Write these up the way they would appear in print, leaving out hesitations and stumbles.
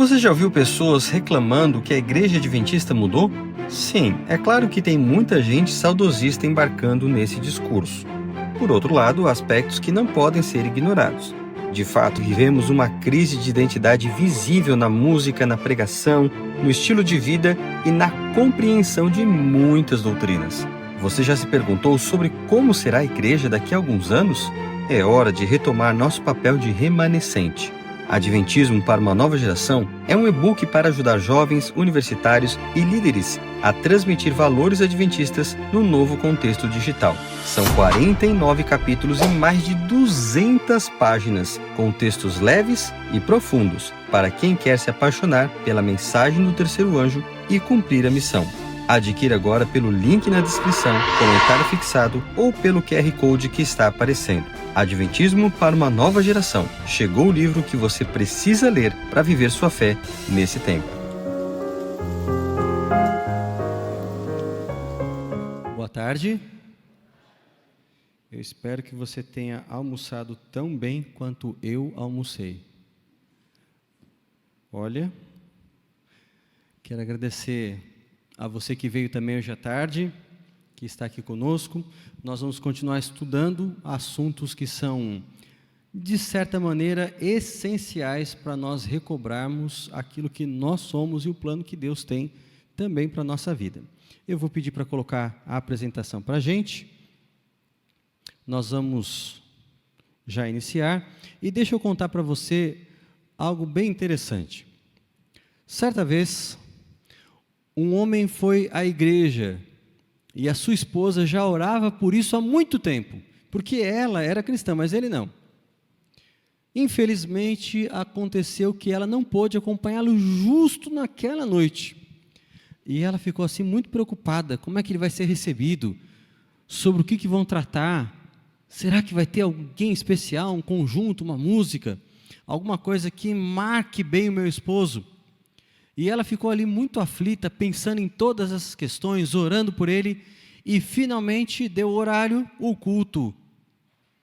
Você já ouviu pessoas reclamando que a igreja adventista mudou? Sim, é claro que tem muita gente saudosista embarcando nesse discurso. Por outro lado, há aspectos que não podem ser ignorados. De fato, vivemos uma crise de identidade visível na música, na pregação, no estilo de vida e na compreensão de muitas doutrinas. Você já se perguntou sobre como será a igreja daqui a alguns anos? É hora de retomar nosso papel de remanescente. Adventismo para uma Nova Geração é um e-book para ajudar jovens, universitários e líderes a transmitir valores adventistas no novo contexto digital. São 49 capítulos e mais de 200 páginas, com textos leves e profundos, para quem quer se apaixonar pela mensagem do terceiro anjo e cumprir a missão. Adquira agora pelo link na descrição, comentário fixado ou pelo QR Code que está aparecendo. Adventismo para uma Nova Geração. Chegou o livro que você precisa ler para viver sua fé nesse tempo. Boa tarde. Eu espero que você tenha almoçado tão bem quanto eu almocei. Olha, quero agradecer a você que veio também hoje à tarde, que está aqui conosco. Nós vamos continuar estudando assuntos que são, de certa maneira, essenciais para nós recobrarmos aquilo que nós somos e o plano que Deus tem também para a nossa vida. Eu vou pedir para colocar a apresentação para a gente. Nós vamos já iniciar. E deixa eu contar para você algo bem interessante. Certa vez, um homem foi à igreja e a sua esposa já orava por isso há muito tempo, porque ela era cristã, mas ele não. Infelizmente, aconteceu que ela não pôde acompanhá-lo justo naquela noite. E ela ficou assim muito preocupada, como é que ele vai ser recebido? Sobre o que vão tratar? Será que vai ter alguém especial, um conjunto, uma música? Alguma coisa que marque bem o meu esposo? E ela ficou ali muito aflita, pensando em todas essas questões, orando por ele, e finalmente deu o horário, o culto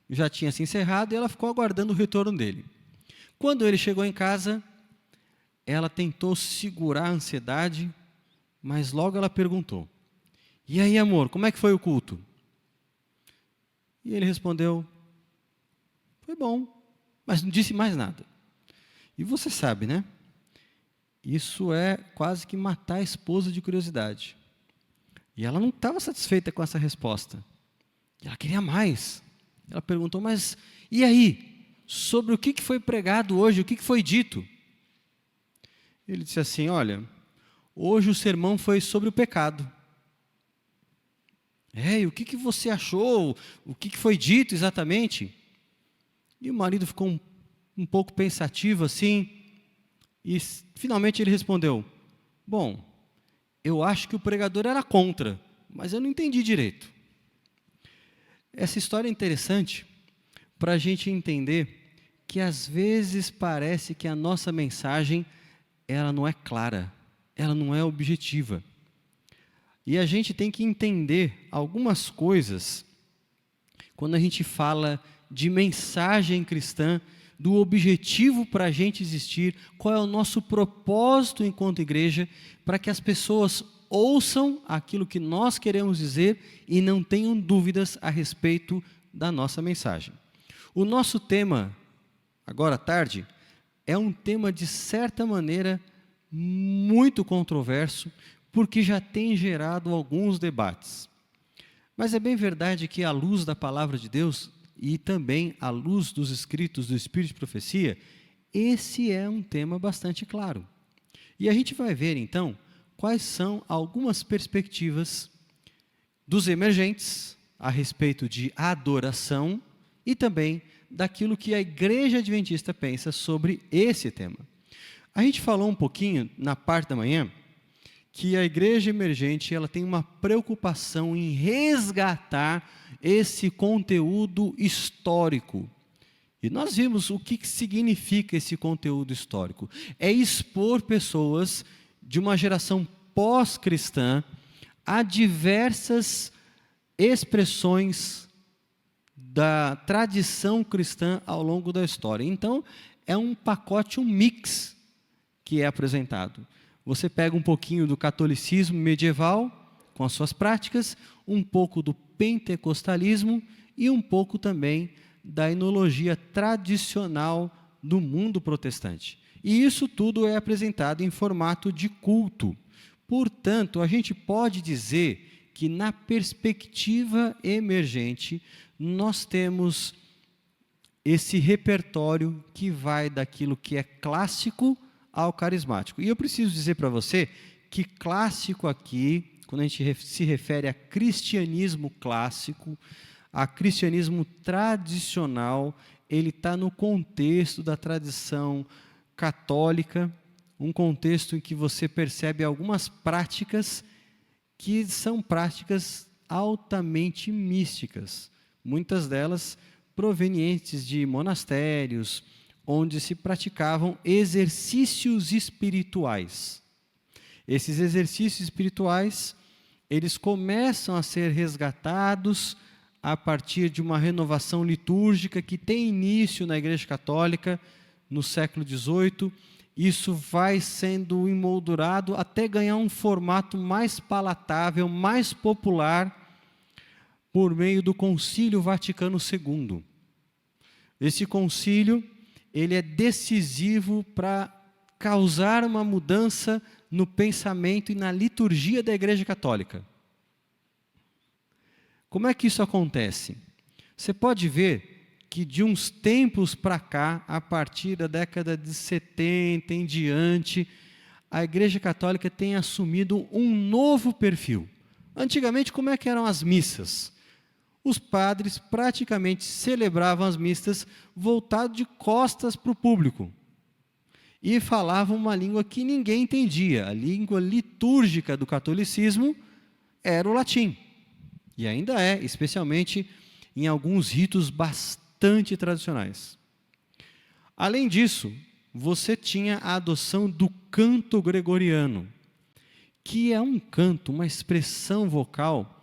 já tinha se encerrado, e ela ficou aguardando o retorno dele. Quando ele chegou em casa, ela tentou segurar a ansiedade, mas logo ela perguntou: "E aí, amor, como é que foi o culto?" E ele respondeu: "Foi bom", mas não disse mais nada. E você sabe, né? Isso é quase que matar a esposa de curiosidade. E ela não estava satisfeita com essa resposta. Ela queria mais. Ela perguntou: "Mas e aí? Sobre o que foi pregado hoje? O que foi dito?" Ele disse assim: "Olha, hoje o sermão foi sobre o pecado." "E o que você achou? O que foi dito exatamente?" E o marido ficou um pouco pensativo assim. E finalmente ele respondeu: "Bom, eu acho que o pregador era contra, mas eu não entendi direito." Essa história é interessante para a gente entender que às vezes parece que a nossa mensagem ela não é clara, ela não é objetiva. E a gente tem que entender algumas coisas quando a gente fala de mensagem cristã, do objetivo para a gente existir, qual é o nosso propósito enquanto igreja, para que as pessoas ouçam aquilo que nós queremos dizer e não tenham dúvidas a respeito da nossa mensagem. O nosso tema, agora à tarde, é um tema de certa maneira muito controverso, porque já tem gerado alguns debates. Mas é bem verdade que, à luz da palavra de Deus, e também à luz dos escritos do Espírito de Profecia, esse é um tema bastante claro. E a gente vai ver, então, quais são algumas perspectivas dos emergentes a respeito de adoração e também daquilo que a Igreja Adventista pensa sobre esse tema. A gente falou um pouquinho, na parte da manhã, que a igreja emergente ela tem uma preocupação em resgatar esse conteúdo histórico. E nós vimos o que significa esse conteúdo histórico. É expor pessoas de uma geração pós-cristã a diversas expressões da tradição cristã ao longo da história. Então, é um pacote, um mix, que é apresentado. Você pega um pouquinho do catolicismo medieval, com as suas práticas, um pouco do pentecostalismo e um pouco também da enologia tradicional do mundo protestante. E isso tudo é apresentado em formato de culto. Portanto, a gente pode dizer que, na perspectiva emergente, nós temos esse repertório que vai daquilo que é clássico ao carismático. E eu preciso dizer para você que clássico aqui, quando a gente se refere a cristianismo clássico, a cristianismo tradicional, ele está no contexto da tradição católica, um contexto em que você percebe algumas práticas que são práticas altamente místicas, muitas delas provenientes de monastérios, onde se praticavam exercícios espirituais. Esses exercícios espirituais, eles começam a ser resgatados a partir de uma renovação litúrgica que tem início na Igreja Católica no século XVIII. Isso vai sendo emoldurado até ganhar um formato mais palatável, mais popular, por meio do Concílio Vaticano II. Esse concílio, ele é decisivo para causar uma mudança no pensamento e na liturgia da Igreja Católica. Como é que isso acontece? Você pode ver que de uns tempos para cá, a partir da década de 70 em diante, a Igreja Católica tem assumido um novo perfil. Antigamente, como é que eram as missas? Os padres praticamente celebravam as missas voltados de costas para o público. E falavam uma língua que ninguém entendia. A língua litúrgica do catolicismo era o latim. E ainda é, especialmente em alguns ritos bastante tradicionais. Além disso, você tinha a adoção do canto gregoriano, que é um canto, uma expressão vocal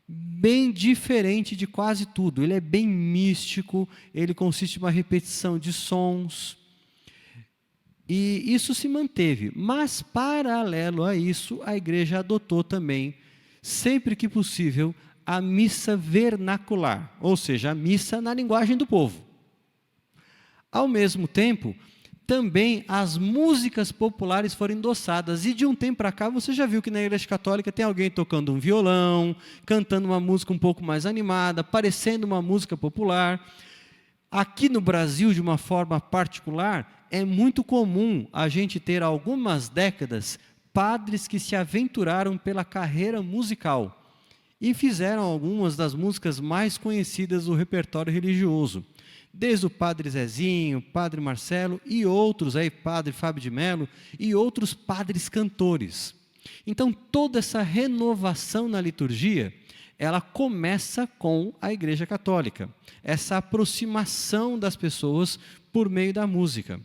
bem diferente de quase tudo. Ele é bem místico, ele consiste em uma repetição de sons, e isso se manteve. Mas, paralelo a isso, a igreja adotou também, sempre que possível, a missa vernacular, ou seja, a missa na linguagem do povo. Ao mesmo tempo, também as músicas populares foram endossadas, e de um tempo para cá você já viu que na Igreja Católica tem alguém tocando um violão, cantando uma música um pouco mais animada, parecendo uma música popular. Aqui no Brasil, de uma forma particular, é muito comum a gente ter, há algumas décadas, padres que se aventuraram pela carreira musical e fizeram algumas das músicas mais conhecidas do repertório religioso. Desde o Padre Zezinho, Padre Marcelo e outros, aí, Padre Fábio de Mello e outros padres cantores. Então, toda essa renovação na liturgia, ela começa com a Igreja Católica, essa aproximação das pessoas por meio da música.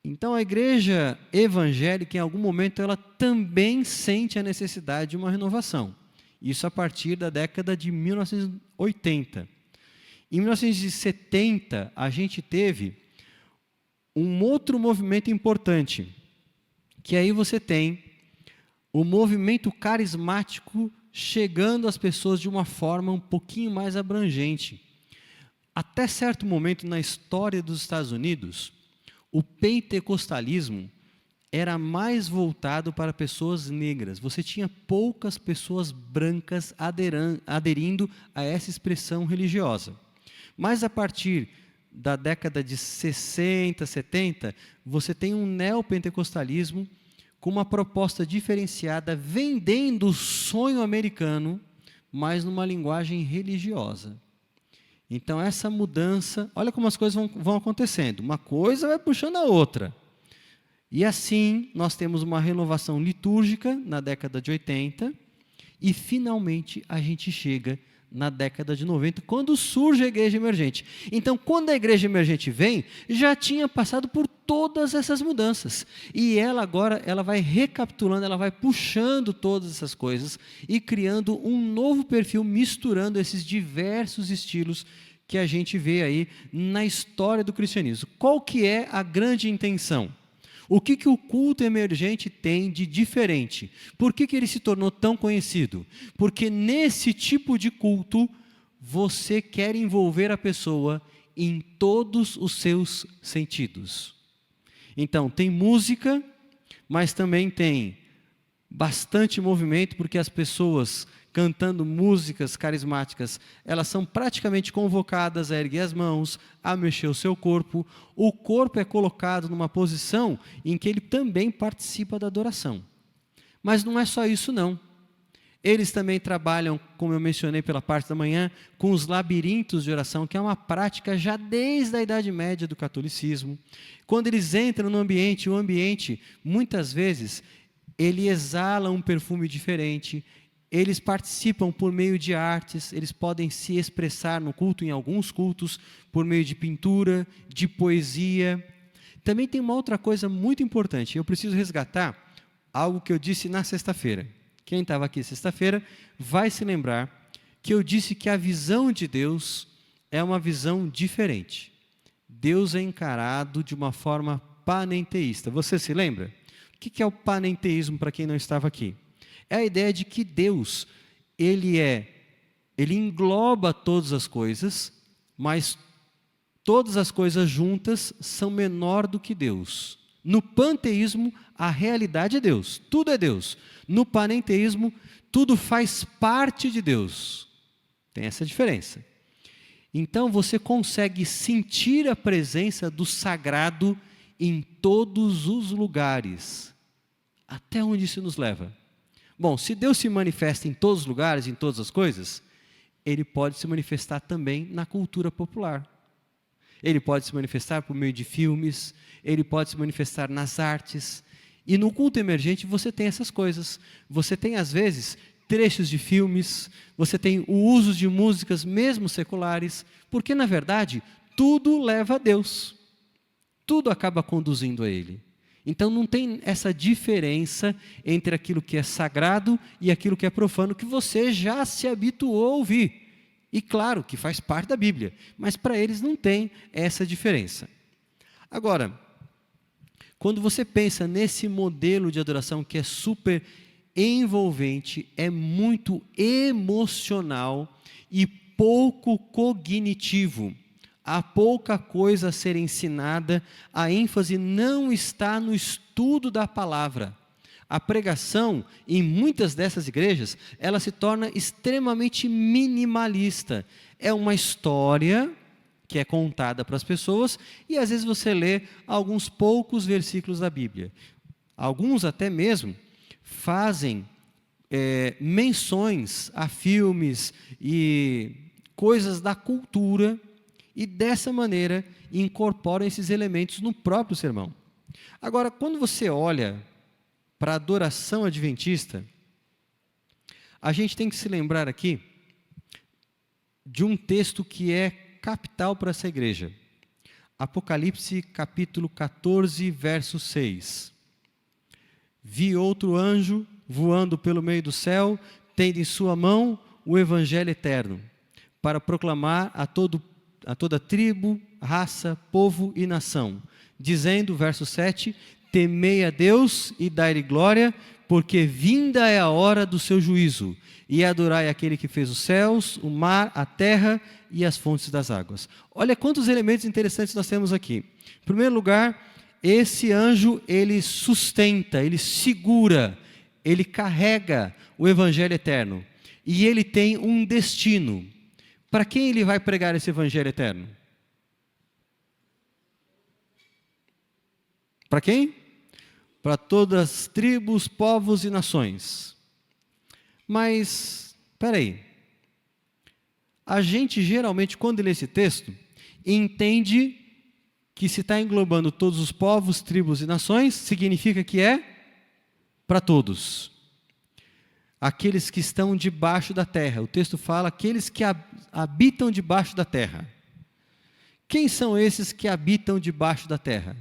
Então, a igreja evangélica, em algum momento, ela também sente a necessidade de uma renovação. Isso a partir da década de 1980. Em 1970, a gente teve um outro movimento importante, que aí você tem o movimento carismático chegando às pessoas de uma forma um pouquinho mais abrangente. Até certo momento na história dos Estados Unidos, o pentecostalismo era mais voltado para pessoas negras. Você tinha poucas pessoas brancas aderindo a essa expressão religiosa. Mas a partir da década de 60, 70, você tem um neopentecostalismo com uma proposta diferenciada, vendendo o sonho americano, mas numa linguagem religiosa. Então, essa mudança, olha como as coisas vão acontecendo. Uma coisa vai puxando a outra. E assim, nós temos uma renovação litúrgica na década de 80, e finalmente a gente chega na década de 90, quando surge a igreja emergente. Então, quando a igreja emergente vem, já tinha passado por todas essas mudanças. E ela agora, ela vai recapitulando, ela vai puxando todas essas coisas e criando um novo perfil, misturando esses diversos estilos que a gente vê aí na história do cristianismo. Qual que é a grande intenção? O que o culto emergente tem de diferente? Por que ele se tornou tão conhecido? Porque nesse tipo de culto, você quer envolver a pessoa em todos os seus sentidos. Então, tem música, mas também tem bastante movimento, porque as pessoas cantando músicas carismáticas, elas são praticamente convocadas a erguer as mãos, a mexer o seu corpo. O corpo é colocado numa posição em que ele também participa da adoração. Mas não é só isso não. Eles também trabalham, como eu mencionei pela parte da manhã, com os labirintos de oração, que é uma prática já desde a Idade Média do catolicismo. Quando eles entram no ambiente, o ambiente, muitas vezes, ele exala um perfume diferente. Eles participam por meio de artes, eles podem se expressar no culto, em alguns cultos, por meio de pintura, de poesia. Também tem uma outra coisa muito importante, eu preciso resgatar algo que eu disse na sexta-feira. Quem estava aqui sexta-feira vai se lembrar que eu disse que a visão de Deus é uma visão diferente. Deus é encarado de uma forma panenteísta. Você se lembra? O que é o panenteísmo para quem não estava aqui? É a ideia de que Deus, ele engloba todas as coisas, mas todas as coisas juntas são menor do que Deus. No panteísmo, a realidade é Deus, tudo é Deus. No panenteísmo, tudo faz parte de Deus. Tem essa diferença. Então, você consegue sentir a presença do sagrado em todos os lugares. Até onde isso nos leva? Bom, se Deus se manifesta em todos os lugares, em todas as coisas, Ele pode se manifestar também na cultura popular. Ele pode se manifestar por meio de filmes, Ele pode se manifestar nas artes. E no culto emergente você tem essas coisas. Você tem, às vezes, trechos de filmes, você tem o uso de músicas, mesmo seculares, porque, na verdade, tudo leva a Deus. Tudo acaba conduzindo a Ele. Então não tem essa diferença entre aquilo que é sagrado e aquilo que é profano, que você já se habituou a ouvir. E claro que faz parte da Bíblia, mas para eles não tem essa diferença. Agora, quando você pensa nesse modelo de adoração que é super envolvente, é muito emocional e pouco cognitivo. Há pouca coisa a ser ensinada, a ênfase não está no estudo da palavra. A pregação, em muitas dessas igrejas, ela se torna extremamente minimalista. É uma história que é contada para as pessoas e às vezes você lê alguns poucos versículos da Bíblia. Alguns até mesmo fazem menções a filmes e coisas da cultura, e dessa maneira incorporam esses elementos no próprio sermão. Agora, quando você olha para a adoração adventista, a gente tem que se lembrar aqui de um texto que é capital para essa igreja. Apocalipse capítulo 14, verso 6. Vi outro anjo voando pelo meio do céu, tendo em sua mão o evangelho eterno, para proclamar a toda tribo, raça, povo e nação, dizendo, verso 7, temei a Deus e dai-lhe glória, porque vinda é a hora do seu juízo, e adorai aquele que fez os céus, o mar, a terra e as fontes das águas. Olha quantos elementos interessantes nós temos aqui. Em primeiro lugar, esse anjo, ele sustenta, ele segura, ele carrega o evangelho eterno, e ele tem um destino. Para quem ele vai pregar esse evangelho eterno? Para quem? Para todas as tribos, povos e nações. Mas, espera aí. A gente geralmente, quando lê esse texto, entende que se está englobando todos os povos, tribos e nações, significa que é para todos. Aqueles que estão debaixo da terra. O texto fala, aqueles que habitam debaixo da terra. Quem são esses que habitam debaixo da terra?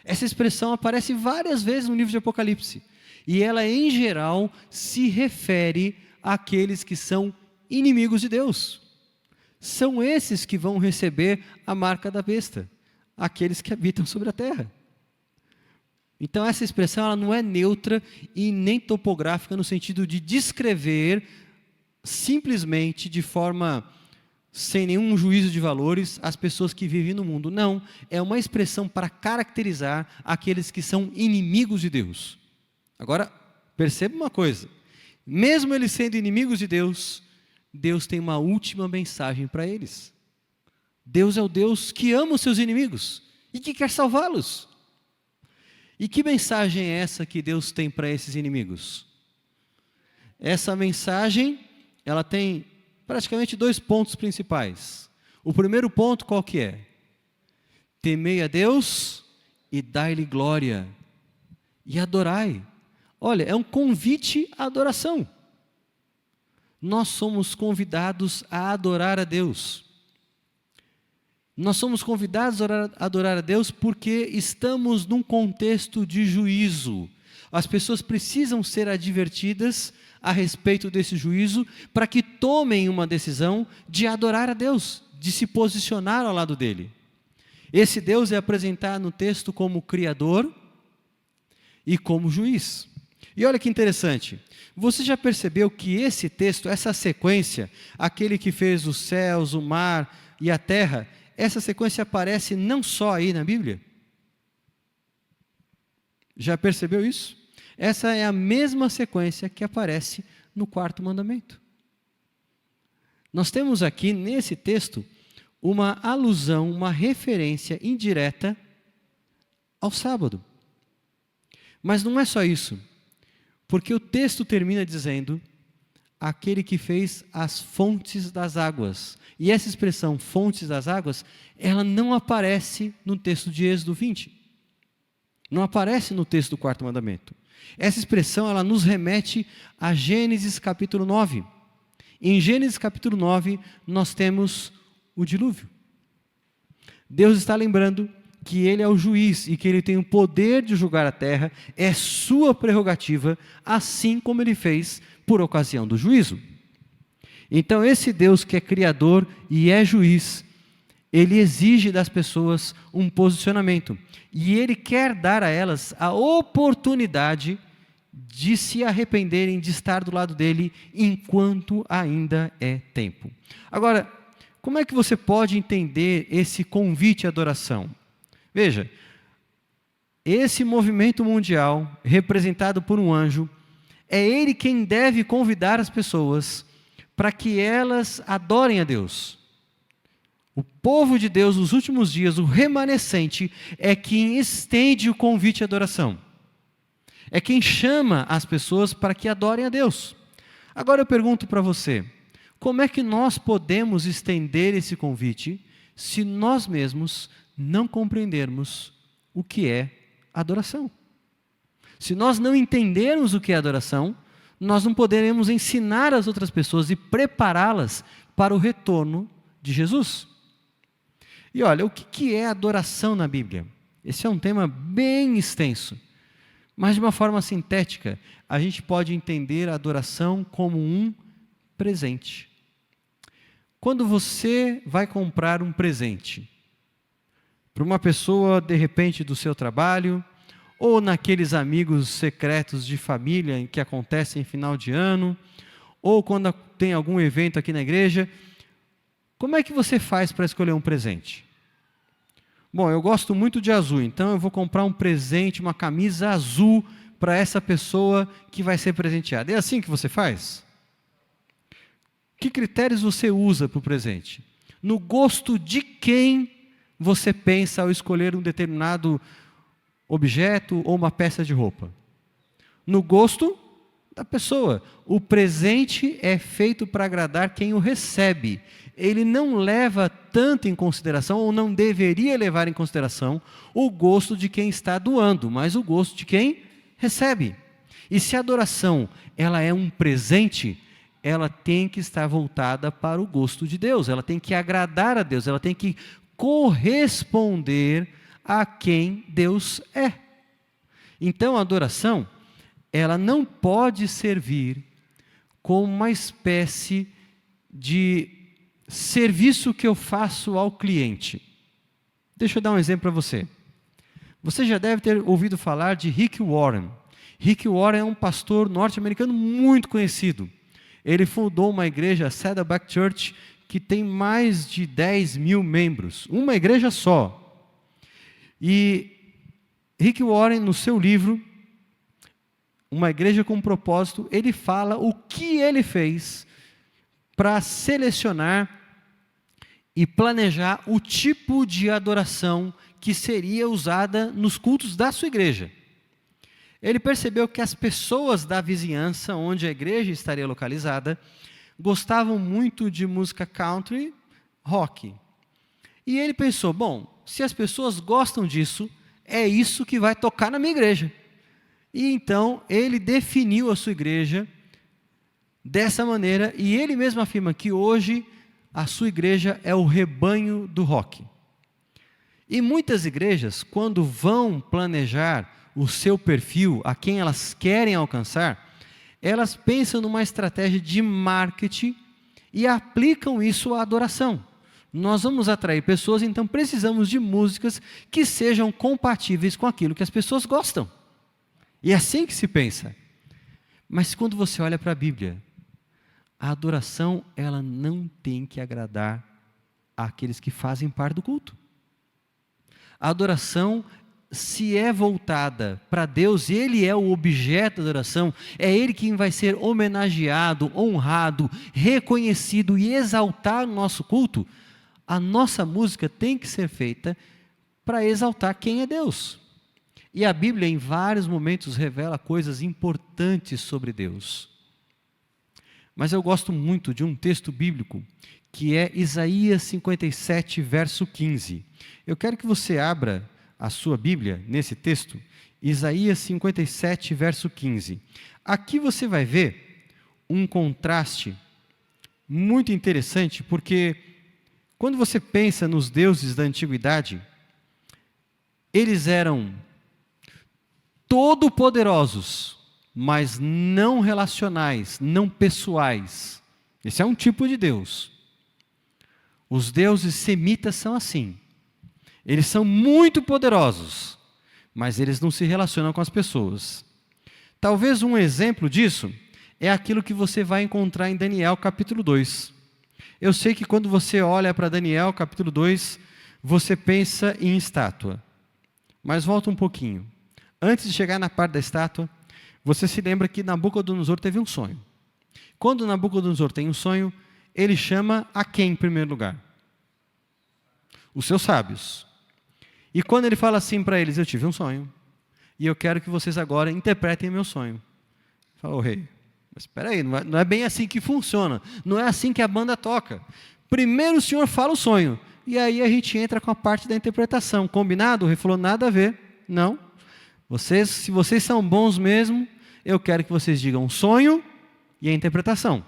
Essa expressão aparece várias vezes no livro de Apocalipse. E ela, em geral, se refere àqueles que são inimigos de Deus. São esses que vão receber a marca da besta. Aqueles que habitam sobre a terra. Então essa expressão ela não é neutra e nem topográfica no sentido de descrever simplesmente de forma sem nenhum juízo de valores as pessoas que vivem no mundo. Não, é uma expressão para caracterizar aqueles que são inimigos de Deus. Agora, perceba uma coisa, mesmo eles sendo inimigos de Deus, Deus tem uma última mensagem para eles. Deus é o Deus que ama os seus inimigos e que quer salvá-los. E que mensagem é essa que Deus tem para esses inimigos? Essa mensagem, ela tem praticamente 2 pontos principais. O primeiro ponto qual que é? Temei a Deus e dai-lhe glória. E adorai. Olha, é um convite à adoração. Nós somos convidados a adorar a Deus. Nós somos convidados a adorar a Deus porque estamos num contexto de juízo. As pessoas precisam ser advertidas a respeito desse juízo para que tomem uma decisão de adorar a Deus, de se posicionar ao lado dele. Esse Deus é apresentado no texto como Criador e como juiz. E olha que interessante, você já percebeu que esse texto, essa sequência, aquele que fez os céus, o mar e a terra, essa sequência aparece não só aí na Bíblia? Já percebeu isso? Essa é a mesma sequência que aparece no 4º mandamento. Nós temos aqui nesse texto uma alusão, uma referência indireta ao sábado. Mas não é só isso, porque o texto termina dizendo aquele que fez as fontes das águas. E essa expressão, fontes das águas, ela não aparece no texto de Êxodo 20. Não aparece no texto do 4º mandamento. Essa expressão, ela nos remete a Gênesis capítulo 9. Em Gênesis capítulo 9, nós temos o dilúvio. Deus está lembrando que Ele é o juiz e que Ele tem o poder de julgar a terra, é sua prerrogativa, assim como Ele fez por ocasião do juízo. Então esse Deus que é criador e é juiz, Ele exige das pessoas um posicionamento. E Ele quer dar a elas a oportunidade de se arrependerem, de estar do lado dEle, enquanto ainda é tempo. Agora, como é que você pode entender esse convite à adoração? Veja, esse movimento mundial, representado por um anjo, é ele quem deve convidar as pessoas para que elas adorem a Deus. O povo de Deus, nos últimos dias, o remanescente, é quem estende o convite à adoração. É quem chama as pessoas para que adorem a Deus. Agora eu pergunto para você, como é que nós podemos estender esse convite se nós mesmos não compreendermos o que é adoração? Se nós não entendermos o que é adoração, nós não poderemos ensinar as outras pessoas e prepará-las para o retorno de Jesus. E olha, o que é adoração na Bíblia? Esse é um tema bem extenso, mas de uma forma sintética, a gente pode entender a adoração como um presente. Quando você vai comprar um presente para uma pessoa, de repente, do seu trabalho, ou naqueles amigos secretos de família que acontecem em final de ano, ou quando tem algum evento aqui na igreja, como é que você faz para escolher um presente? Bom, eu gosto muito de azul, então eu vou comprar um presente, uma camisa azul para essa pessoa que vai ser presenteada. É assim que você faz? Que critérios você usa para o presente? No gosto de quem você pensa ao escolher um determinado objeto ou uma peça de roupa? No gosto da pessoa. O presente é feito para agradar quem o recebe. Ele não leva tanto em consideração, ou não deveria levar em consideração, o gosto de quem está doando, mas o gosto de quem recebe. E se a adoração ela é um presente, ela tem que estar voltada para o gosto de Deus, ela tem que agradar a Deus, ela tem que corresponder a quem Deus é. Então a adoração, ela não pode servir como uma espécie de serviço que eu faço ao cliente. Deixa eu dar um exemplo para você. Você já deve ter ouvido falar de Rick Warren. Rick Warren é um pastor norte-americano muito conhecido. Ele fundou uma igreja, a Saddleback Church, que tem mais de 10 mil membros. Uma igreja só. E Rick Warren, no seu livro, Uma Igreja com Propósito, ele fala o que ele fez para selecionar e planejar o tipo de adoração que seria usada nos cultos da sua igreja. Ele percebeu que as pessoas da vizinhança, onde a igreja estaria localizada, gostavam muito de música country, rock. E ele pensou, bom, se as pessoas gostam disso, é isso que vai tocar na minha igreja. E então ele definiu a sua igreja dessa maneira, e ele mesmo afirma que hoje a sua igreja é o rebanho do rock. E muitas igrejas, quando vão planejar o seu perfil, a quem elas querem alcançar, elas pensam numa estratégia de marketing e aplicam isso à adoração. Nós vamos atrair pessoas, então precisamos de músicas que sejam compatíveis com aquilo que as pessoas gostam. E é assim que se pensa. Mas quando você olha para a Bíblia, a adoração, ela não tem que agradar àqueles que fazem parte do culto. A adoração, se é voltada para Deus, e Ele é o objeto da adoração, é Ele quem vai ser homenageado, honrado, reconhecido e exaltar no nosso culto, a nossa música tem que ser feita para exaltar quem é Deus. E a Bíblia, em vários momentos, revela coisas importantes sobre Deus. Mas eu gosto muito de um texto bíblico, que é Isaías 57, verso 15. Eu quero que você abra a sua Bíblia nesse texto, Isaías 57, verso 15. Aqui você vai ver um contraste muito interessante, porque quando você pensa nos deuses da antiguidade, eles eram todo-poderosos, mas não relacionais, não pessoais. Esse é um tipo de Deus. Os deuses semitas são assim. Eles são muito poderosos, mas eles não se relacionam com as pessoas. Talvez um exemplo disso é aquilo que você vai encontrar em Daniel capítulo 2. Eu sei que quando você olha para Daniel capítulo 2, você pensa em estátua. Mas volta um pouquinho. Antes de chegar na parte da estátua, você se lembra que Nabucodonosor teve um sonho. Quando Nabucodonosor tem um sonho, ele chama a quem em primeiro lugar? Os seus sábios. E quando ele fala assim para eles, eu tive um sonho, e eu quero que vocês agora interpretem meu sonho. Fala, ô rei, mas espera aí, não é bem assim que funciona, não é assim que a banda toca. Primeiro o senhor fala o sonho, e aí a gente entra com a parte da interpretação. Combinado? O rei falou, nada a ver. Não. Se vocês são bons mesmo, eu quero que vocês digam o sonho e a interpretação.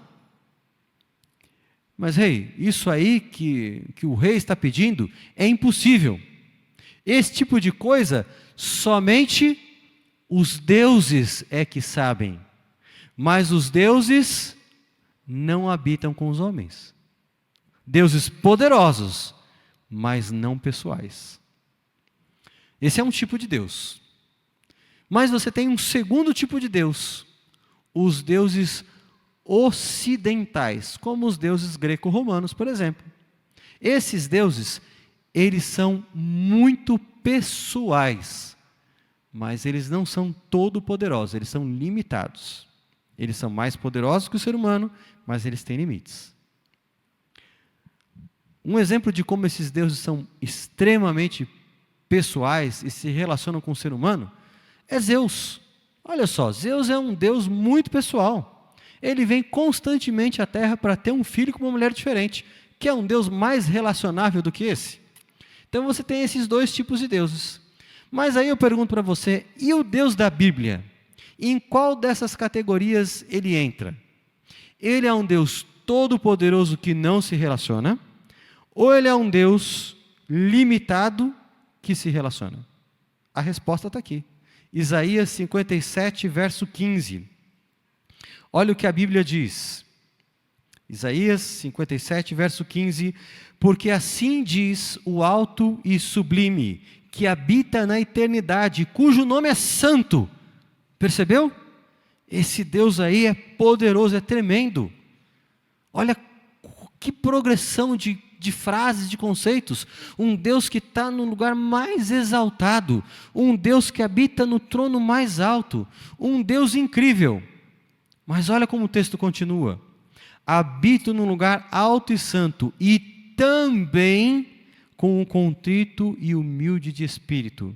Mas rei, isso aí que o rei está pedindo é impossível. Esse tipo de coisa, somente os deuses é que sabem. Mas os deuses não habitam com os homens. Deuses poderosos, mas não pessoais. Esse é um tipo de Deus. Mas você tem um segundo tipo de Deus, os deuses ocidentais, como os deuses greco-romanos, por exemplo. Esses deuses, eles são muito pessoais, mas eles não são todo-poderosos, eles são limitados. Eles são mais poderosos que o ser humano, mas eles têm limites. Um exemplo de como esses deuses são extremamente pessoais e se relacionam com o ser humano é Zeus. Olha só, Zeus é um deus muito pessoal. Ele vem constantemente à Terra para ter um filho com uma mulher diferente. Que é um deus mais relacionável do que esse? Então você tem esses dois tipos de deuses. Mas aí eu pergunto para você, e o Deus da Bíblia? Em qual dessas categorias ele entra? Ele é um Deus todo-poderoso que não se relaciona? Ou ele é um Deus limitado que se relaciona? A resposta está aqui. Isaías 57, verso 15. Olha o que a Bíblia diz. Isaías 57, verso 15. Porque assim diz o alto e sublime, que habita na eternidade, cujo nome é Santo. Percebeu? Esse Deus aí é poderoso, é tremendo. Olha que progressão de frases, de conceitos. Um Deus que está no lugar mais exaltado, um Deus que habita no trono mais alto, um Deus incrível. Mas olha como o texto continua: habito num lugar alto e santo, e também com o contrito e humilde de espírito,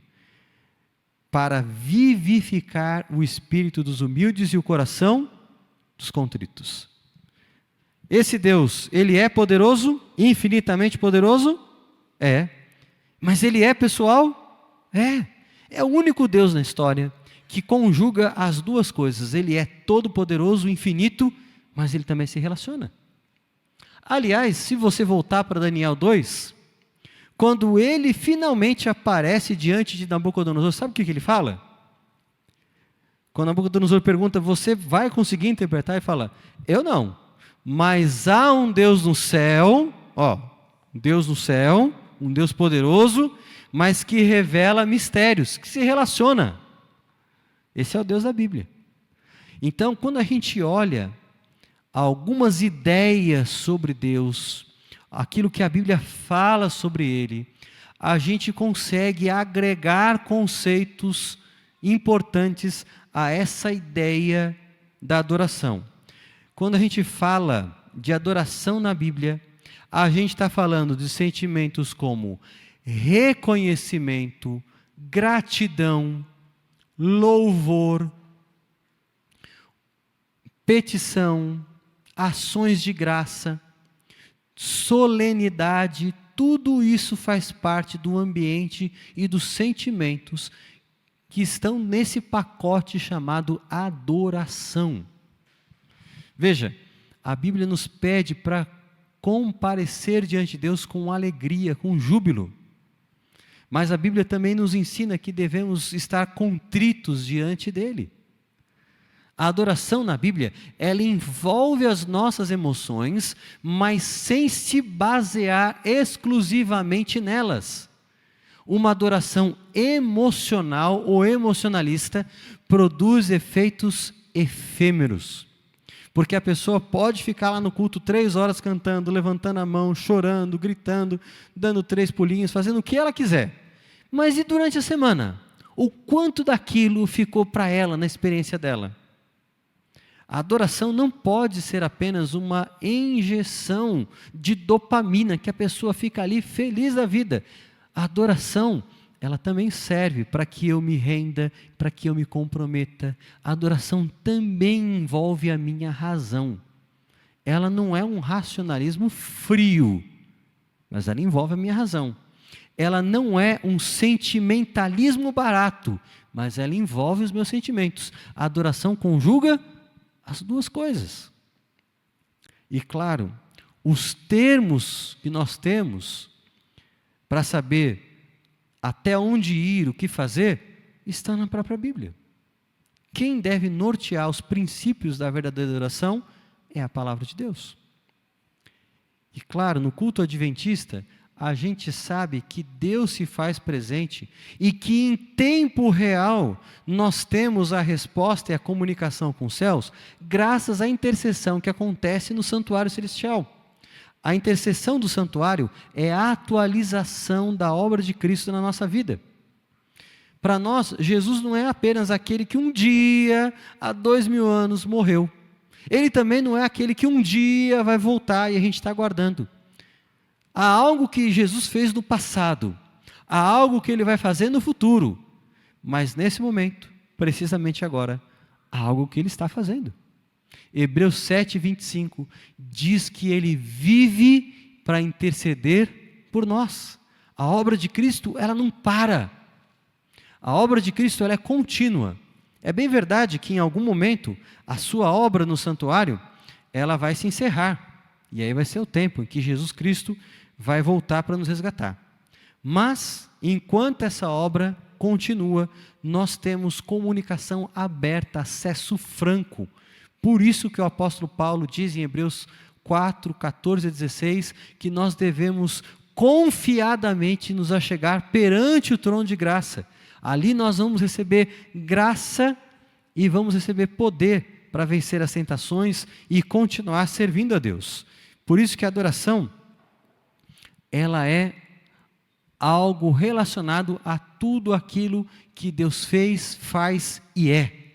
para vivificar o espírito dos humildes e o coração dos contritos. Esse Deus, Ele é poderoso, infinitamente poderoso? É. Mas Ele é pessoal? É. É o único Deus na história que conjuga as duas coisas. Ele é todo-poderoso, infinito, mas Ele também se relaciona. Aliás, se você voltar para Daniel 2, quando ele finalmente aparece diante de Nabucodonosor, sabe o que ele fala? Quando Nabucodonosor pergunta, você vai conseguir interpretar? Ele fala, eu não, mas há um Deus no céu, um Deus no céu, um Deus poderoso, mas que revela mistérios, que se relaciona. Esse é o Deus da Bíblia. Então, quando a gente olha algumas ideias sobre Deus, aquilo que a Bíblia fala sobre Ele, a gente consegue agregar conceitos importantes a essa ideia da adoração. Quando a gente fala de adoração na Bíblia, a gente está falando de sentimentos como reconhecimento, gratidão, louvor, petição, ações de graça, solenidade, tudo isso faz parte do ambiente e dos sentimentos que estão nesse pacote chamado adoração. Veja, a Bíblia nos pede para comparecer diante de Deus com alegria, com júbilo. Mas a Bíblia também nos ensina que devemos estar contritos diante dEle. A adoração na Bíblia, ela envolve as nossas emoções, mas sem se basear exclusivamente nelas. Uma adoração emocional ou emocionalista produz efeitos efêmeros. Porque a pessoa pode ficar lá no culto 3 horas cantando, levantando a mão, chorando, gritando, dando 3 pulinhos, fazendo o que ela quiser. Mas e durante a semana? O quanto daquilo ficou para ela na experiência dela? A adoração não pode ser apenas uma injeção de dopamina, que a pessoa fica ali feliz da vida. A adoração, ela também serve para que eu me renda, para que eu me comprometa. A adoração também envolve a minha razão. Ela não é um racionalismo frio, mas ela envolve a minha razão. Ela não é um sentimentalismo barato, mas ela envolve os meus sentimentos. A adoração conjuga as duas coisas. E claro, os termos que nós temos para saber até onde ir, o que fazer, estão na própria Bíblia. Quem deve nortear os princípios da verdadeira adoração é a palavra de Deus. E claro, no culto adventista, a gente sabe que Deus se faz presente e que em tempo real nós temos a resposta e a comunicação com os céus graças à intercessão que acontece no santuário celestial. A intercessão do santuário é a atualização da obra de Cristo na nossa vida. Para nós, Jesus não é apenas aquele que um dia, há 2000 anos, morreu. Ele também não é aquele que um dia vai voltar e a gente está aguardando. Há algo que Jesus fez no passado, há algo que Ele vai fazer no futuro, mas nesse momento, precisamente agora, há algo que Ele está fazendo. Hebreus 7:25 diz que Ele vive para interceder por nós. A obra de Cristo, ela não para. A obra de Cristo, ela é contínua. É bem verdade que em algum momento, a sua obra no santuário, ela vai se encerrar. E aí vai ser o tempo em que Jesus Cristo vai voltar para nos resgatar. Mas, enquanto essa obra continua, nós temos comunicação aberta, acesso franco. Por isso que o apóstolo Paulo diz em Hebreus 4, 14 a 16, que nós devemos confiadamente nos achegar perante o trono de graça. Ali nós vamos receber graça e vamos receber poder para vencer as tentações e continuar servindo a Deus. Por isso que a adoração, ela é algo relacionado a tudo aquilo que Deus fez, faz e é.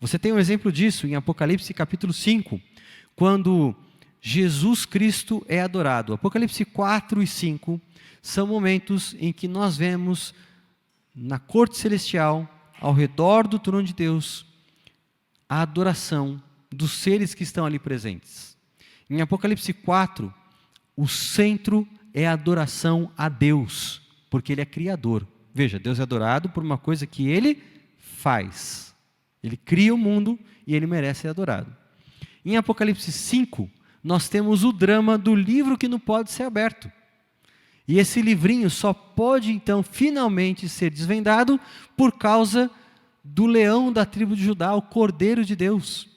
Você tem um exemplo disso em Apocalipse capítulo 5, quando Jesus Cristo é adorado. Apocalipse 4 e 5 são momentos em que nós vemos na corte celestial, ao redor do trono de Deus, a adoração dos seres que estão ali presentes. Em Apocalipse 4, o centro é a adoração a Deus, porque Ele é Criador. Veja, Deus é adorado por uma coisa que Ele faz. Ele cria o mundo e Ele merece ser adorado. Em Apocalipse 5, nós temos o drama do livro que não pode ser aberto. E esse livrinho só pode, então, finalmente ser desvendado por causa do leão da tribo de Judá, o Cordeiro de Deus.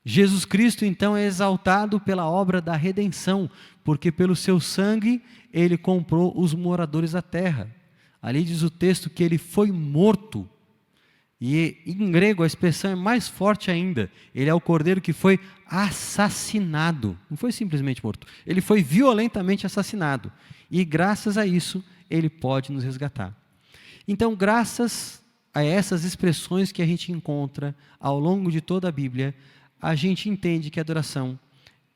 Jesus Cristo, então, é exaltado pela obra da redenção, porque pelo seu sangue Ele comprou os moradores da terra. Ali diz o texto que Ele foi morto. E em grego a expressão é mais forte ainda. Ele é o cordeiro que foi assassinado. Não foi simplesmente morto. Ele foi violentamente assassinado. E graças a isso, Ele pode nos resgatar. Então, graças a essas expressões que a gente encontra ao longo de toda a Bíblia, a gente entende que a adoração,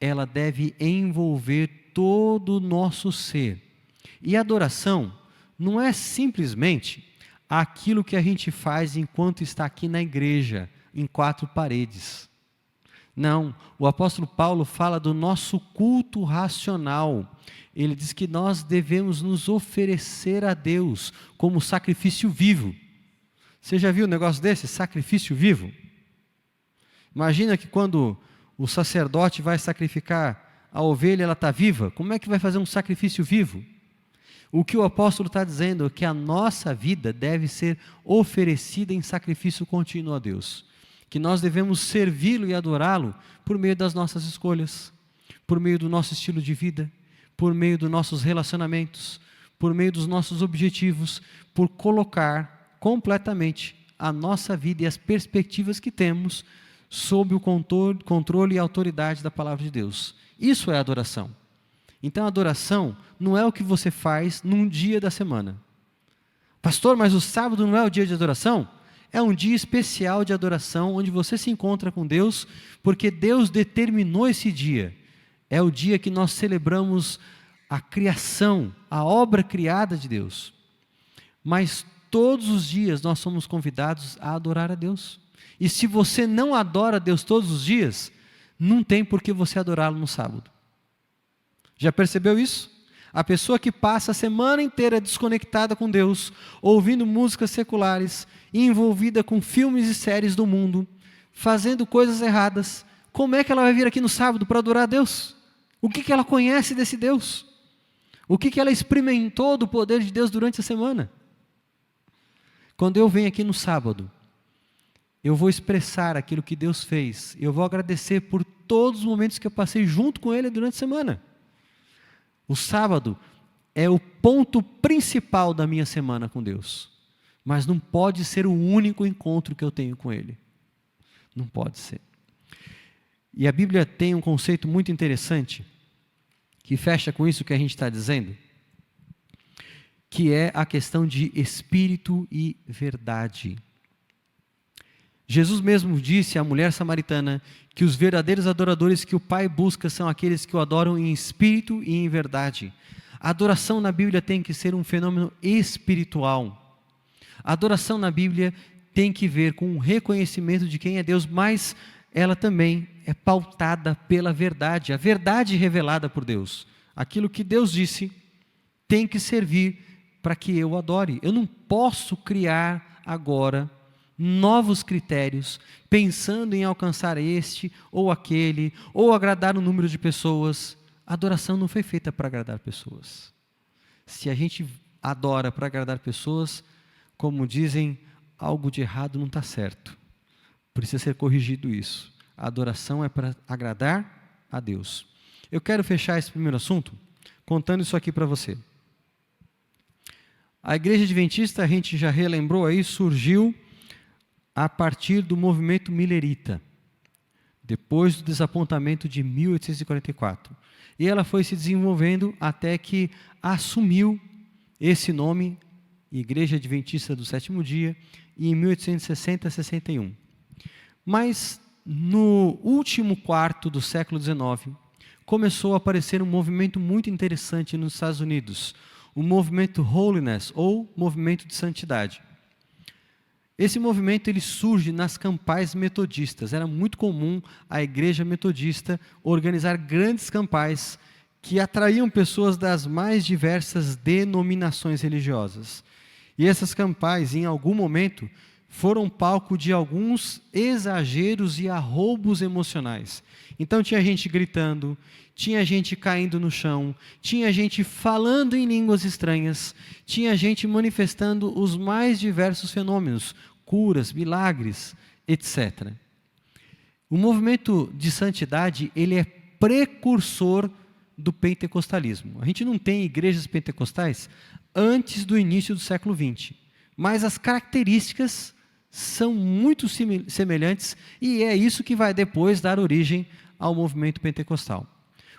ela deve envolver todo o nosso ser. E a adoração não é simplesmente aquilo que a gente faz enquanto está aqui na igreja, em quatro paredes. Não, o apóstolo Paulo fala do nosso culto racional. Ele diz que nós devemos nos oferecer a Deus como sacrifício vivo. Você já viu um negócio desse? Sacrifício vivo? Imagina que quando o sacerdote vai sacrificar a ovelha, ela está viva. Como é que vai fazer um sacrifício vivo? O que o apóstolo está dizendo é que a nossa vida deve ser oferecida em sacrifício contínuo a Deus. Que nós devemos servi-lo e adorá-lo por meio das nossas escolhas, por meio do nosso estilo de vida, por meio dos nossos relacionamentos, por meio dos nossos objetivos, por colocar completamente a nossa vida e as perspectivas que temos sob o controle e autoridade da palavra de Deus. Isso é adoração. Então, a adoração não é o que você faz num dia da semana. Pastor, mas o sábado não é o dia de adoração? É um dia especial de adoração, onde você se encontra com Deus, porque Deus determinou esse dia. É o dia que nós celebramos a criação, a obra criada de Deus. Mas todos os dias nós somos convidados a adorar a Deus. E se você não adora a Deus todos os dias, não tem por que você adorá-lo no sábado. Já percebeu isso? A pessoa que passa a semana inteira desconectada com Deus, ouvindo músicas seculares, envolvida com filmes e séries do mundo, fazendo coisas erradas, como é que ela vai vir aqui no sábado para adorar a Deus? O que ela conhece desse Deus? O que ela experimentou do poder de Deus durante a semana? Quando eu venho aqui no sábado, eu vou expressar aquilo que Deus fez, eu vou agradecer por todos os momentos que eu passei junto com Ele durante a semana. O sábado é o ponto principal da minha semana com Deus, mas não pode ser o único encontro que eu tenho com Ele. Não pode ser. E a Bíblia tem um conceito muito interessante, que fecha com isso que a gente está dizendo, que é a questão de espírito e verdade. Jesus mesmo disse à mulher samaritana que os verdadeiros adoradores que o Pai busca são aqueles que o adoram em espírito e em verdade. A adoração na Bíblia tem que ser um fenômeno espiritual. A adoração na Bíblia tem que ver com o reconhecimento de quem é Deus, mas ela também é pautada pela verdade, a verdade revelada por Deus. Aquilo que Deus disse tem que servir para que eu adore. Eu não posso criar agora novos critérios, pensando em alcançar este ou aquele, ou agradar um número de pessoas. A adoração não foi feita para agradar pessoas. Se a gente adora para agradar pessoas, como dizem, algo de errado não está certo. Precisa ser corrigido isso. A adoração é para agradar a Deus. Eu quero fechar esse primeiro assunto, contando isso aqui para você. A Igreja Adventista, a gente já relembrou aí, surgiu a partir do movimento millerita, depois do desapontamento de 1844. E ela foi se desenvolvendo até que assumiu esse nome, Igreja Adventista do Sétimo Dia, em 1860 a 61. Mas no último quarto do século XIX, começou a aparecer um movimento muito interessante nos Estados Unidos, o movimento Holiness, ou movimento de santidade. Esse movimento ele surge nas campais metodistas. Era muito comum a igreja metodista organizar grandes campais que atraíam pessoas das mais diversas denominações religiosas. E essas campais, em algum momento, foram palco de alguns exageros e arroubos emocionais. Então tinha gente gritando, tinha gente caindo no chão, tinha gente falando em línguas estranhas, tinha gente manifestando os mais diversos fenômenos, curas, milagres, etc. O movimento de santidade, ele é precursor do pentecostalismo. A gente não tem igrejas pentecostais antes do início do século XX, mas as características são muito semelhantes e é isso que vai depois dar origem ao movimento pentecostal.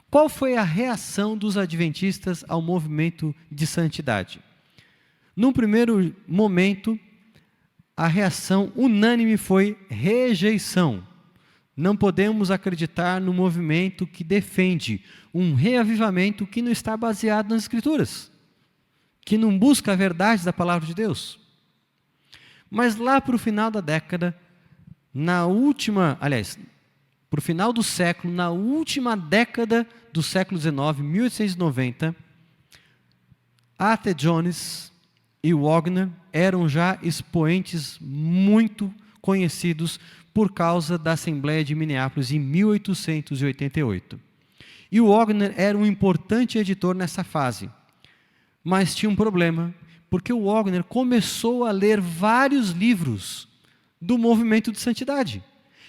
Qual foi a reação dos adventistas ao movimento de santidade? Num primeiro momento, a reação unânime foi rejeição. Não podemos acreditar no movimento que defende um reavivamento que não está baseado nas Escrituras, que não busca a verdade da palavra de Deus. Mas lá para o final da década, para o final do século, na última década do século XIX, 1890, A.T. Jones e Wagner eram já expoentes muito conhecidos por causa da Assembleia de Minneapolis em 1888. E o Wagner era um importante editor nessa fase, mas tinha um problema, porque o Wagner começou a ler vários livros do movimento de santidade.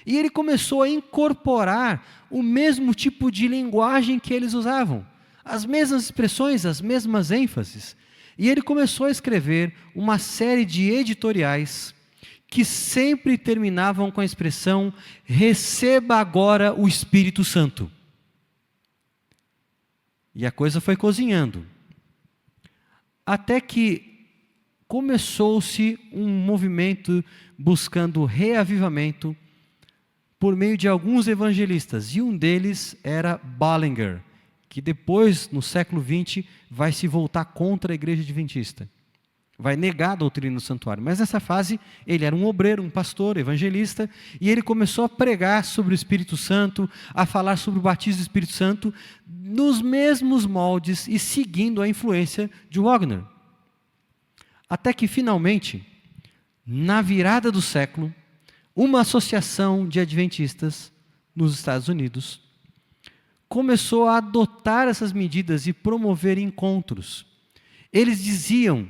E ele começou a incorporar o mesmo tipo de linguagem que eles usavam, as mesmas expressões, as mesmas ênfases. E ele começou a escrever uma série de editoriais que sempre terminavam com a expressão: receba agora o Espírito Santo. E a coisa foi cozinhando. Até que começou-se um movimento buscando reavivamento por meio de alguns evangelistas, e um deles era Bullinger, que depois, no século XX, vai se voltar contra a igreja adventista. Vai negar a doutrina do santuário. Mas nessa fase, ele era um obreiro, um pastor, evangelista, e ele começou a pregar sobre o Espírito Santo, a falar sobre o batismo do Espírito Santo, nos mesmos moldes e seguindo a influência de Wagner. Até que, finalmente, na virada do século, uma associação de adventistas nos Estados Unidos começou a adotar essas medidas e promover encontros. Eles diziam,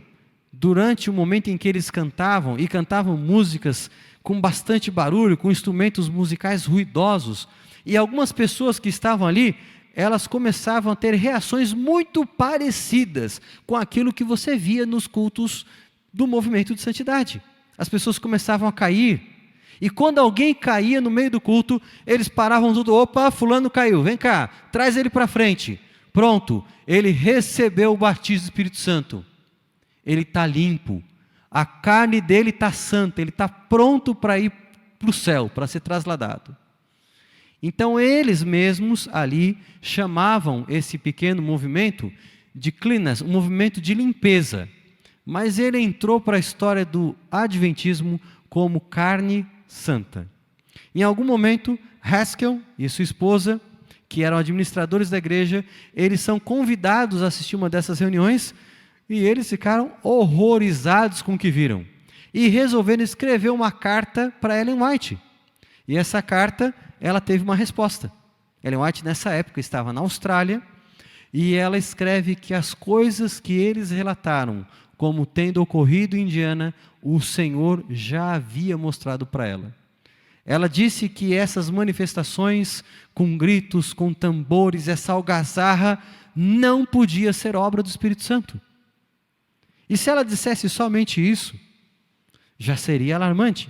durante o momento em que eles cantavam, e cantavam músicas com bastante barulho, com instrumentos musicais ruidosos, e algumas pessoas que estavam ali, elas começavam a ter reações muito parecidas com aquilo que você via nos cultos do movimento de santidade. As pessoas começavam a cair, e quando alguém caía no meio do culto, eles paravam tudo: opa, fulano caiu, vem cá, traz ele para frente. Pronto, ele recebeu o batismo do Espírito Santo. Ele está limpo, a carne dele está santa, ele está pronto para ir para o céu, para ser trasladado. Então eles mesmos ali chamavam esse pequeno movimento de cleanness, um movimento de limpeza. Mas ele entrou para a história do adventismo como carne santa. Em algum momento, Haskell e sua esposa, que eram administradores da igreja, eles são convidados a assistir uma dessas reuniões, e eles ficaram horrorizados com o que viram. E resolveram escrever uma carta para Ellen White. E essa carta, ela teve uma resposta. Ellen White, nessa época, estava na Austrália, e ela escreve que as coisas que eles relataram como tendo ocorrido em Indiana, o Senhor já havia mostrado para ela. Ela disse que essas manifestações com gritos, com tambores, essa algazarra, não podia ser obra do Espírito Santo. E se ela dissesse somente isso, já seria alarmante.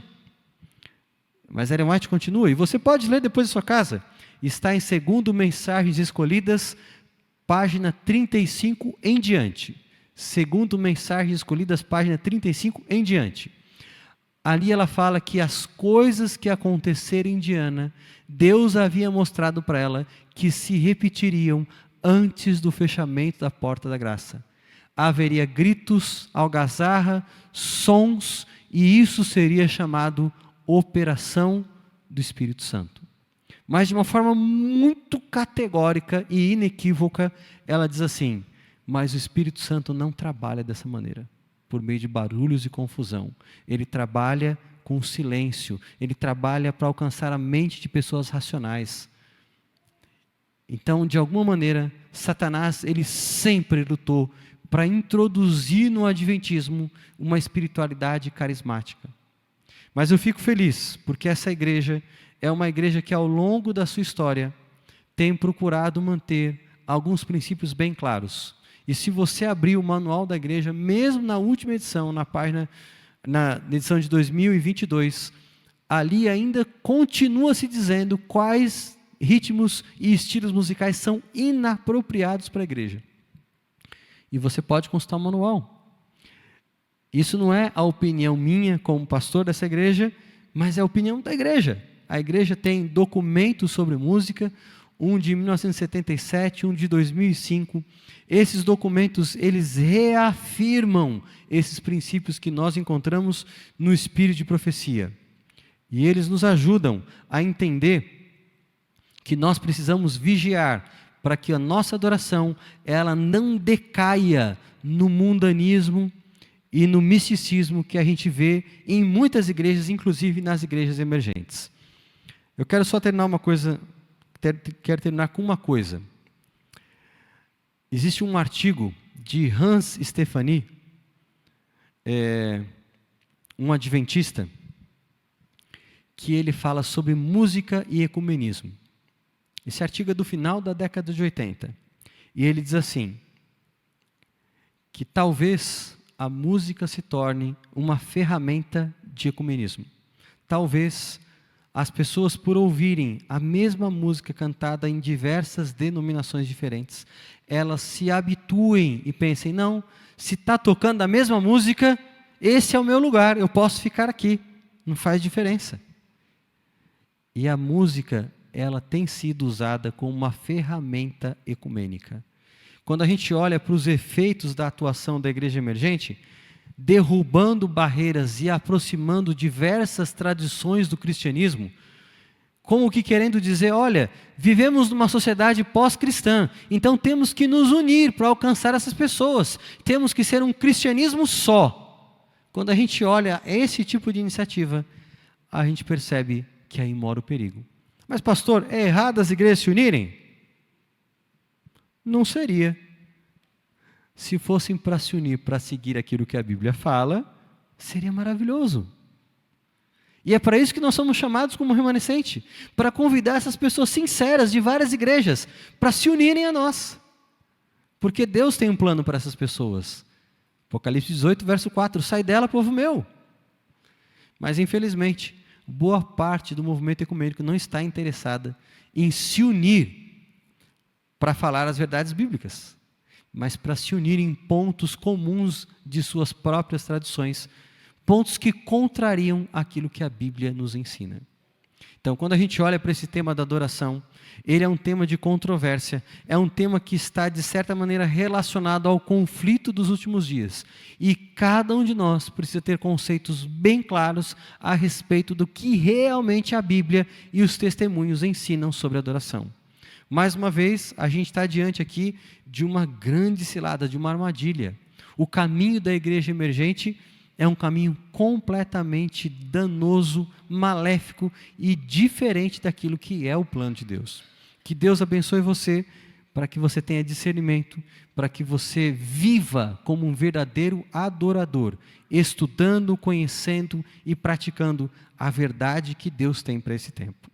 Mas Ellen White continua, e você pode ler depois da sua casa. Está em 2 Mensagens Escolhidas, página 35 em diante. 2 Mensagens Escolhidas, página 35 em diante. Ali ela fala que as coisas que aconteceram em Indiana, Deus havia mostrado para ela que se repetiriam antes do fechamento da porta da graça. Haveria gritos, algazarra, sons, e isso seria chamado operação do Espírito Santo. Mas de uma forma muito categórica e inequívoca, ela diz assim: mas o Espírito Santo não trabalha dessa maneira, por meio de barulhos e confusão. Ele trabalha com silêncio, ele trabalha para alcançar a mente de pessoas racionais. Então, de alguma maneira, Satanás, ele sempre lutou para introduzir no adventismo uma espiritualidade carismática. Mas eu fico feliz, porque essa igreja é uma igreja que ao longo da sua história tem procurado manter alguns princípios bem claros. E se você abrir o manual da igreja, mesmo na última edição, na edição de 2022, ali ainda continua se dizendo quais ritmos e estilos musicais são inapropriados para a igreja. E você pode consultar o manual. Isso não é a opinião minha como pastor dessa igreja, mas é a opinião da igreja. A igreja tem documentos sobre música, um de 1977, um de 2005. Esses documentos, eles reafirmam esses princípios que nós encontramos no Espírito de Profecia. E eles nos ajudam a entender que nós precisamos vigiar para que a nossa adoração, ela não decaia no mundanismo e no misticismo que a gente vê em muitas igrejas, inclusive nas igrejas emergentes. Eu quero só terminar quero terminar com uma coisa. Existe um artigo de Hans Stefani, um adventista, que ele fala sobre música e ecumenismo. Esse artigo é do final da década de 80. E ele diz assim, que talvez a música se torne uma ferramenta de ecumenismo. Talvez as pessoas, por ouvirem a mesma música cantada em diversas denominações diferentes, elas se habituem e pensem, não, se está tocando a mesma música, esse é o meu lugar, eu posso ficar aqui, não faz diferença. E a música, ela tem sido usada como uma ferramenta ecumênica. Quando a gente olha para os efeitos da atuação da igreja emergente, derrubando barreiras e aproximando diversas tradições do cristianismo, como que querendo dizer, olha, vivemos numa sociedade pós-cristã, então temos que nos unir para alcançar essas pessoas, temos que ser um cristianismo só. Quando a gente olha esse tipo de iniciativa, a gente percebe que aí mora o perigo. Mas pastor, é errado as igrejas se unirem? Não seria. Se fossem para se unir, para seguir aquilo que a Bíblia fala, seria maravilhoso. E é para isso que nós somos chamados como remanescente, para convidar essas pessoas sinceras de várias igrejas, para se unirem a nós. Porque Deus tem um plano para essas pessoas. Apocalipse 18, verso 4, sai dela, povo meu. Mas infelizmente, boa parte do movimento ecumênico não está interessada em se unir para falar as verdades bíblicas, mas para se unir em pontos comuns de suas próprias tradições, pontos que contrariam aquilo que a Bíblia nos ensina. Então, quando a gente olha para esse tema da adoração, ele é um tema de controvérsia, é um tema que está, de certa maneira, relacionado ao conflito dos últimos dias. E cada um de nós precisa ter conceitos bem claros a respeito do que realmente a Bíblia e os testemunhos ensinam sobre adoração. Mais uma vez, a gente está diante aqui de uma grande cilada, de uma armadilha. O caminho da igreja emergente é um caminho completamente danoso, maléfico e diferente daquilo que é o plano de Deus. Que Deus abençoe você para que você tenha discernimento, para que você viva como um verdadeiro adorador, estudando, conhecendo e praticando a verdade que Deus tem para esse tempo.